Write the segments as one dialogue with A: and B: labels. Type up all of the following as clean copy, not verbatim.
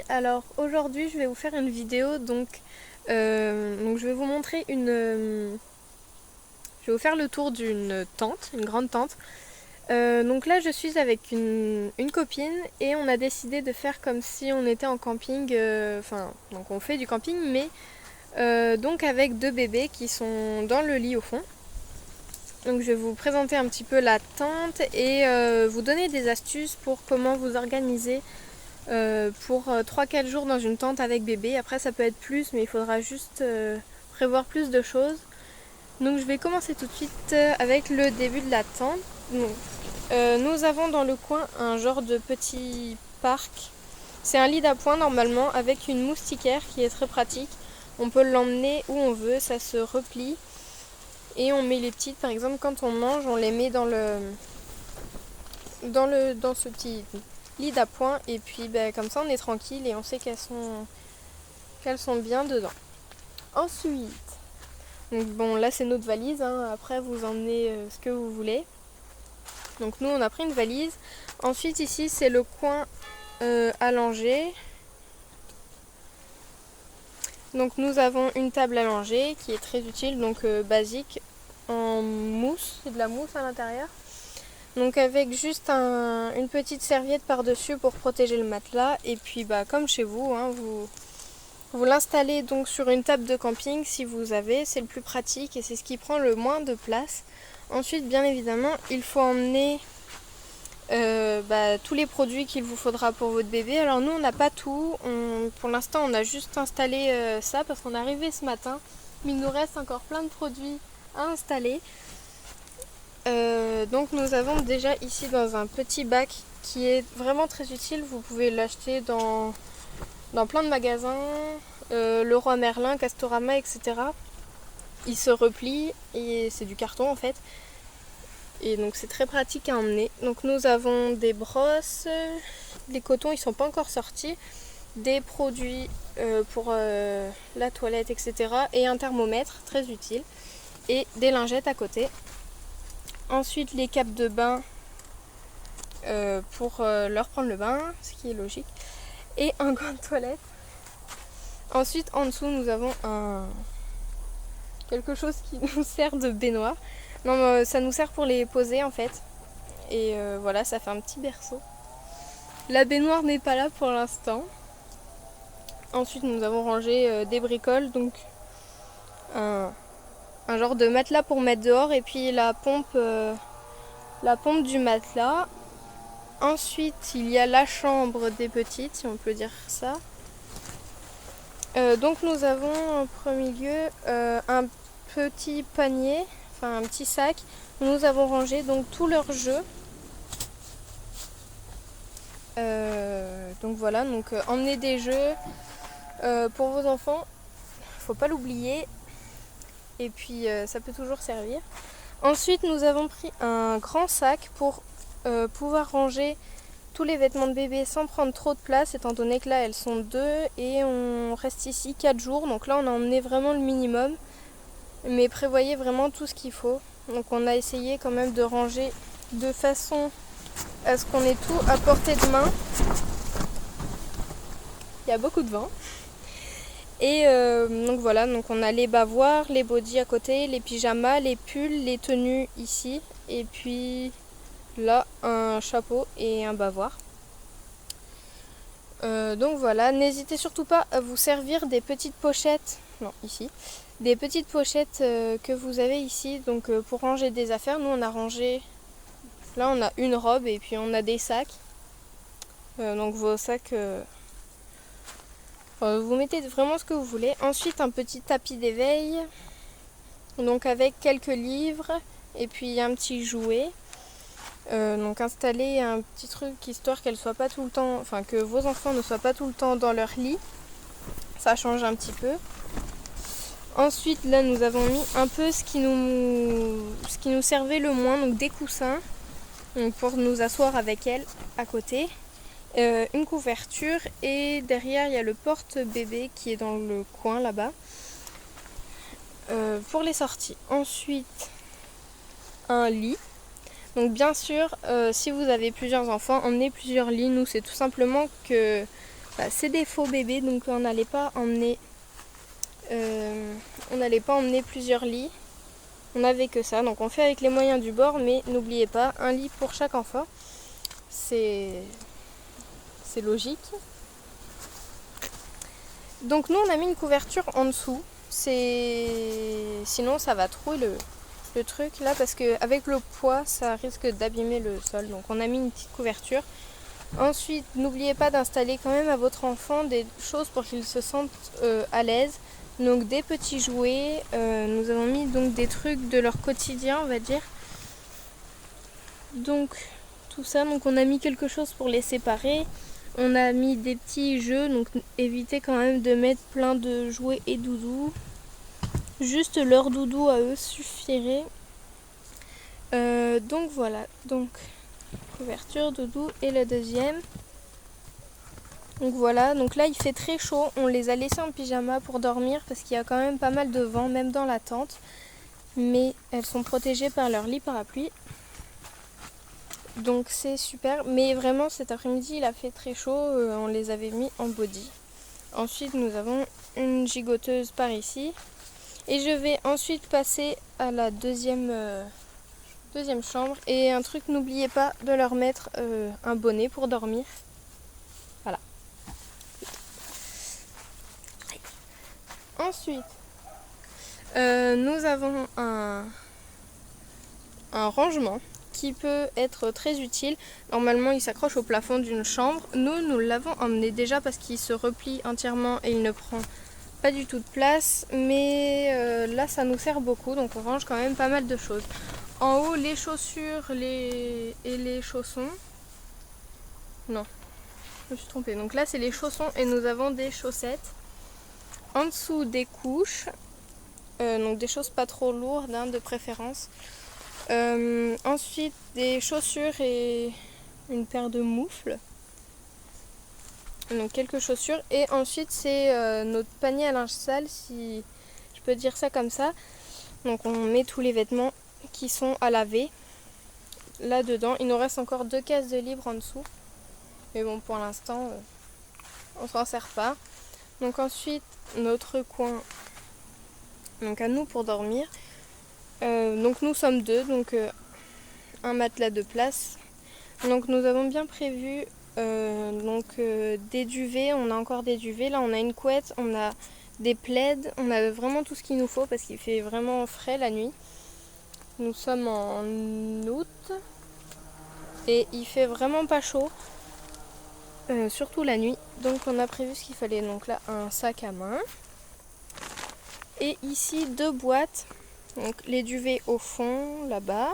A: Alors aujourd'hui je vais vous faire une vidéo je vais vous montrer je vais vous faire le tour d'une tente, une grande tente. Donc là je suis avec une copine et on a décidé de faire comme si on était en camping, donc on fait du camping mais donc avec deux bébés qui sont dans le lit au fond. Donc je vais vous présenter un petit peu la tente et vous donner des astuces pour comment vous organiser pour 3-4 jours dans une tente avec bébé. Après ça peut être plus mais il faudra juste prévoir plus de choses. Donc je vais commencer tout de suite avec le début de la tente. Donc, nous avons dans le coin un genre de petit parc. C'est un lit d'appoint normalement avec une moustiquaire qui est très pratique. On peut l'emmener où on veut, ça se replie. Et on met les petites, par exemple quand on mange, on les met dans ce petit lit d'appoint et puis comme ça on est tranquille et on sait qu'elles sont bien dedans. Ensuite, donc bon là c'est notre valise, hein. Après vous emmenez ce que vous voulez. Donc nous on a pris une valise. Ensuite ici c'est le coin à langer. Donc nous avons une table à langer qui est très utile, donc basique, en mousse, c'est de la mousse à l'intérieur. Donc avec juste une petite serviette par-dessus pour protéger le matelas. Et puis comme chez vous, hein, vous l'installez donc sur une table de camping si vous avez, c'est le plus pratique et c'est ce qui prend le moins de place. Ensuite bien évidemment il faut emmener tous les produits qu'il vous faudra pour votre bébé. Alors nous on n'a pas tout, pour l'instant on a juste installé ça parce qu'on est arrivé ce matin. Mais il nous reste encore plein de produits à installer. Donc nous avons déjà ici dans un petit bac qui est vraiment très utile. Vous pouvez l'acheter dans plein de magasins, Leroy Merlin, Castorama, etc. Il se replie et c'est du carton en fait. Et donc c'est très pratique à emmener. Donc nous avons des brosses, les cotons ils sont pas encore sortis, des produits pour la toilette, etc. Et un thermomètre très utile et des lingettes à côté. Ensuite les capes de bain pour leur prendre le bain, ce qui est logique, et un gant de toilette. Ensuite en dessous nous avons quelque chose qui nous sert de baignoire. Non, ça nous sert pour les poser en fait. Et voilà, ça fait un petit berceau. La baignoire n'est pas là pour l'instant. Ensuite nous avons rangé des bricoles, donc un genre de matelas pour mettre dehors et puis la pompe du matelas. Ensuite il y a la chambre des petites, si on peut dire ça. Donc nous avons en premier lieu un petit panier, enfin un petit sac où nous avons rangé donc tous leurs jeux. Donc voilà, emmenez des jeux pour vos enfants, faut pas l'oublier. Et puis ça peut toujours servir. Ensuite nous avons pris un grand sac pour pouvoir ranger tous les vêtements de bébé sans prendre trop de place, étant donné que là elles sont deux et on reste ici 4 jours. Donc là on a emmené vraiment le minimum, mais prévoyez vraiment tout ce qu'il faut. Donc on a essayé quand même de ranger de façon à ce qu'on ait tout à portée de main. Il y a beaucoup de vent. Et donc voilà, donc on a les bavoirs, les bodys à côté, les pyjamas, les pulls, les tenues ici. Et puis là, un chapeau et un bavoir. Donc voilà, n'hésitez surtout pas à vous servir des petites pochettes. Non, ici. Des petites pochettes que vous avez ici, donc pour ranger des affaires. Nous on a rangé, là on a une robe et puis on a des sacs. Donc vos sacs... vous mettez vraiment ce que vous voulez. Ensuite un petit tapis d'éveil, donc avec quelques livres et puis un petit jouet. Donc installer un petit truc histoire qu'elle soit pas tout le temps, enfin que vos enfants ne soient pas tout le temps dans leur lit. Ça change un petit peu. Ensuite là nous avons mis un peu ce qui nous servait le moins, donc des coussins, donc pour nous asseoir avec elle à côté. Une couverture et derrière il y a le porte-bébé qui est dans le coin là-bas pour les sorties. Ensuite un lit. Donc bien sûr si vous avez plusieurs enfants, emmenez plusieurs lits. Nous c'est tout simplement que bah, c'est des faux bébés, donc on n'allait pas emmener plusieurs lits. On n'avait que ça, donc on fait avec les moyens du bord, mais n'oubliez pas, un lit pour chaque enfant. C'est logique. Donc nous on a mis une couverture en dessous. Sinon ça va trouer le truc là, parce qu'avec le poids ça risque d'abîmer le sol. Donc on a mis une petite couverture. Ensuite, n'oubliez pas d'installer quand même à votre enfant des choses pour qu'il se sente à l'aise. Donc des petits jouets, nous avons mis donc des trucs de leur quotidien, on va dire. Donc tout ça, donc on a mis quelque chose pour les séparer. On a mis des petits jeux, donc évitez quand même de mettre plein de jouets et doudous. Juste leur doudou à eux suffirait. Donc voilà, donc couverture, doudou et le deuxième. Donc voilà, donc là il fait très chaud, on les a laissés en pyjama pour dormir parce qu'il y a quand même pas mal de vent, même dans la tente. Mais elles sont protégées par leur lit parapluie. Donc c'est super, mais vraiment cet après-midi il a fait très chaud, on les avait mis en body. Ensuite nous avons une gigoteuse par ici. Et je vais ensuite passer à la deuxième chambre. Et un truc, n'oubliez pas de leur mettre un bonnet pour dormir. Voilà. Ensuite, nous avons un rangement qui peut être très utile. Normalement, il s'accroche au plafond d'une chambre. Nous l'avons emmené déjà parce qu'il se replie entièrement et il ne prend pas du tout de place. Mais là, ça nous sert beaucoup. Donc, on range quand même pas mal de choses. En haut, les chaussures et les chaussons. Non, je me suis trompée. Donc là, c'est les chaussons et nous avons des chaussettes. En dessous, des couches. Donc des choses pas trop lourdes, hein, de préférence. Ensuite, des chaussures et une paire de moufles. Donc quelques chaussures. Et ensuite, c'est notre panier à linge sale, si je peux dire ça comme ça. Donc on met tous les vêtements qui sont à laver là-dedans. Il nous reste encore 2 cases de libre en dessous. Mais bon, pour l'instant, on s'en sert pas. Donc ensuite, notre coin, donc à nous pour dormir. Donc nous sommes 2, donc un matelas de place. Donc nous avons bien prévu des duvets, on a encore des duvets. Là on a une couette, on a des plaids, on a vraiment tout ce qu'il nous faut parce qu'il fait vraiment frais la nuit. Nous sommes en août et il fait vraiment pas chaud, surtout la nuit. Donc on a prévu ce qu'il fallait. Donc là un sac à main et ici 2 boîtes. Donc les duvets au fond là-bas.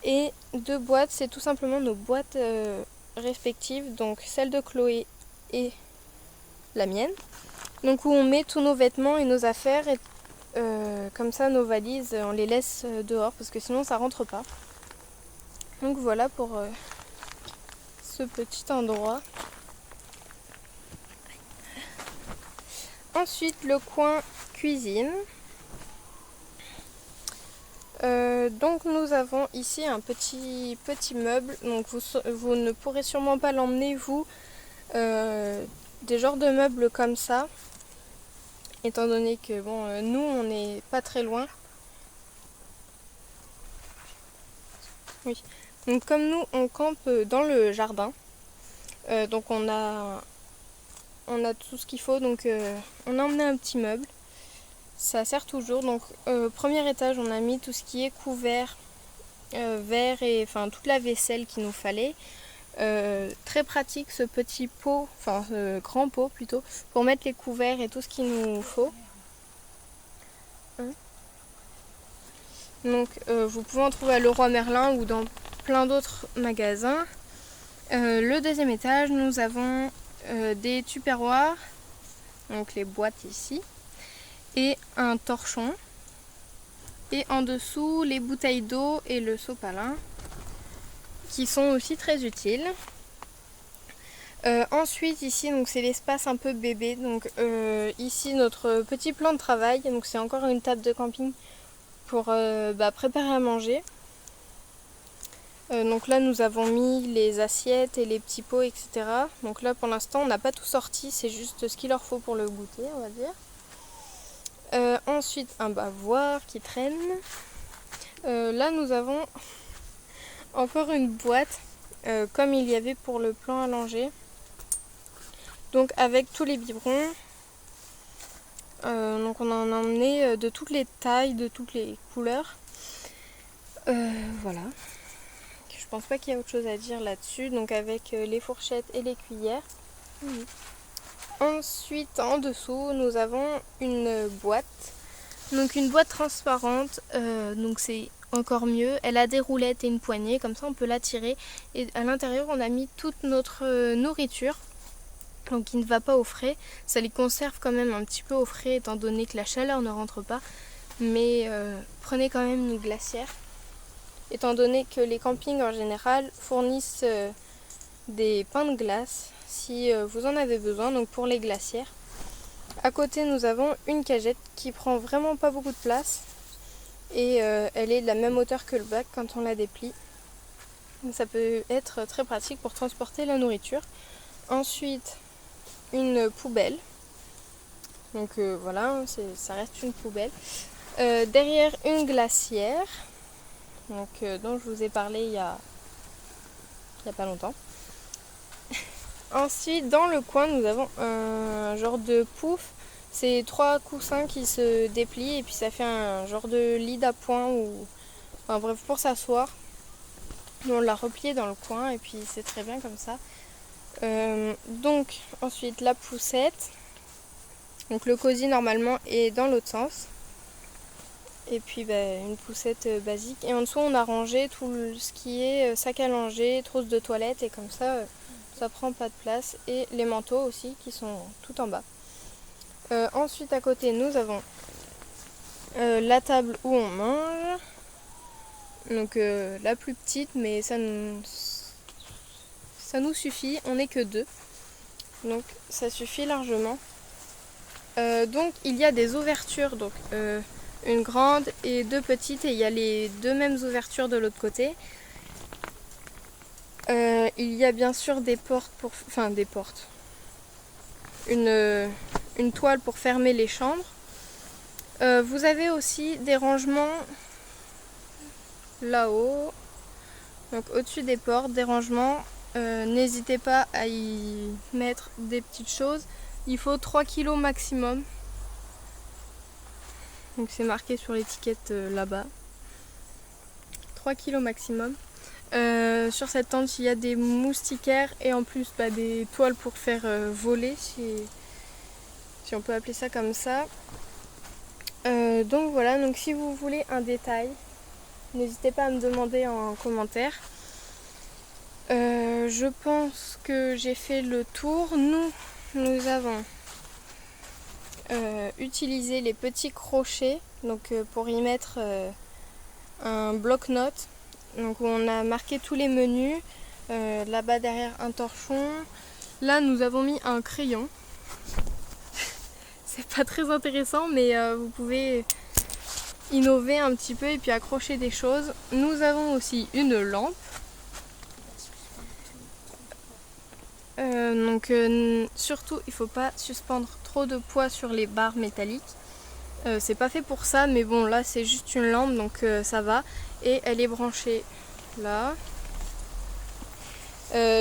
A: Et 2 boîtes, c'est tout simplement nos boîtes respectives, donc celle de Chloé et la mienne. Donc où on met tous nos vêtements et nos affaires, et comme ça nos valises, on les laisse dehors parce que sinon ça rentre pas. Donc voilà pour ce petit endroit. Ensuite le coin cuisine. Donc nous avons ici un petit meuble, donc vous ne pourrez sûrement pas l'emmener vous, des genres de meubles comme ça, étant donné que bon, nous on n'est pas très loin. Oui. Donc comme nous on campe dans le jardin, donc on a tout ce qu'il faut, donc on a emmené un petit meuble. Ça sert toujours. Donc premier étage, on a mis tout ce qui est couvert, verre et enfin toute la vaisselle qu'il nous fallait. Très pratique ce petit pot, enfin grand pot plutôt, pour mettre les couverts et tout ce qu'il nous faut. Donc vous pouvez en trouver à Leroy Merlin ou dans plein d'autres magasins. Le deuxième étage, nous avons des tupperwares, donc les boîtes ici, et un torchon. Et en dessous, les bouteilles d'eau et le sopalin, qui sont aussi très utiles. Ensuite, ici, donc c'est l'espace un peu bébé. Donc ici, notre petit plan de travail. Donc c'est encore une table de camping pour préparer à manger. Donc là nous avons mis les assiettes et les petits pots, etc. Donc là pour l'instant on n'a pas tout sorti, c'est juste ce qu'il leur faut pour le goûter, on va dire. Ensuite un bavoir qui traîne. Là nous avons encore une boîte comme il y avait pour le plan à langer. Donc avec tous les biberons. Donc on en a emmené de toutes les tailles, de toutes les couleurs. Voilà. Je pense pas qu'il y a autre chose à dire là-dessus. Donc avec les fourchettes et les cuillères. Ensuite en dessous nous avons une boîte. Donc une boîte transparente. Donc c'est encore mieux. Elle a des roulettes et une poignée. Comme ça on peut la tirer. Et à l'intérieur on a mis toute notre nourriture. Donc qui ne va pas au frais. Ça les conserve quand même un petit peu au frais étant donné que la chaleur ne rentre pas. Mais prenez quand même une glacière. Étant donné que les campings en général fournissent des pains de glace si vous en avez besoin, donc pour les glacières. À côté nous avons une cagette qui prend vraiment pas beaucoup de place et elle est de la même hauteur que le bac quand on la déplie. Donc ça peut être très pratique pour transporter la nourriture. Ensuite une poubelle. Donc voilà, ça reste une poubelle. Derrière une glacière. Donc, dont je vous ai parlé il y a pas longtemps. Ensuite, dans le coin, nous avons un genre de pouf. C'est 3 coussins qui se déplient et puis ça fait un genre de lit d'appoint ou enfin bref pour s'asseoir. On l'a replié dans le coin et puis c'est très bien comme ça. Donc ensuite la poussette. Donc le cosy normalement est dans l'autre sens. Et puis une poussette basique. Et en dessous on a rangé tout ce qui est sac à langer, trousse de toilette et comme ça ça prend pas de place. Et les manteaux aussi qui sont tout en bas. Ensuite à côté nous avons la table où on mange. Donc la plus petite mais ça nous suffit, on n'est que 2. Donc ça suffit largement. Donc il y a des ouvertures. Donc une grande et 2 petites et il y a les 2 mêmes ouvertures de l'autre côté. Il y a bien sûr des portes une toile pour fermer les chambres. Vous avez aussi des rangements là-haut, donc au-dessus des portes, des rangements. N'hésitez pas à y mettre des petites choses. Il faut 3 kg maximum. Donc c'est marqué sur l'étiquette là-bas. 3 kg maximum. Sur cette tente il y a des moustiquaires et en plus des toiles pour faire voler si on peut appeler ça comme ça. Donc voilà, donc si vous voulez un détail, n'hésitez pas à me demander en commentaire. Je pense que j'ai fait le tour. Nous avons utilisé les petits crochets donc, pour y mettre un bloc-notes. Donc on a marqué tous les menus. Là-bas derrière un torchon. Là nous avons mis un crayon. C'est pas très intéressant mais vous pouvez innover un petit peu et puis accrocher des choses. Nous avons aussi une lampe. Surtout il faut pas suspendre trop de poids sur les barres métalliques. C'est pas fait pour ça mais bon là c'est juste une lampe donc ça va et elle est branchée là.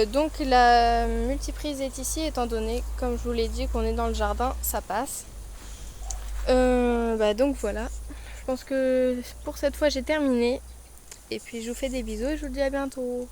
A: Donc la multiprise est ici étant donné comme je vous l'ai dit qu'on est dans le jardin, ça passe. Donc voilà, je pense que pour cette fois j'ai terminé et puis je vous fais des bisous et je vous dis à bientôt.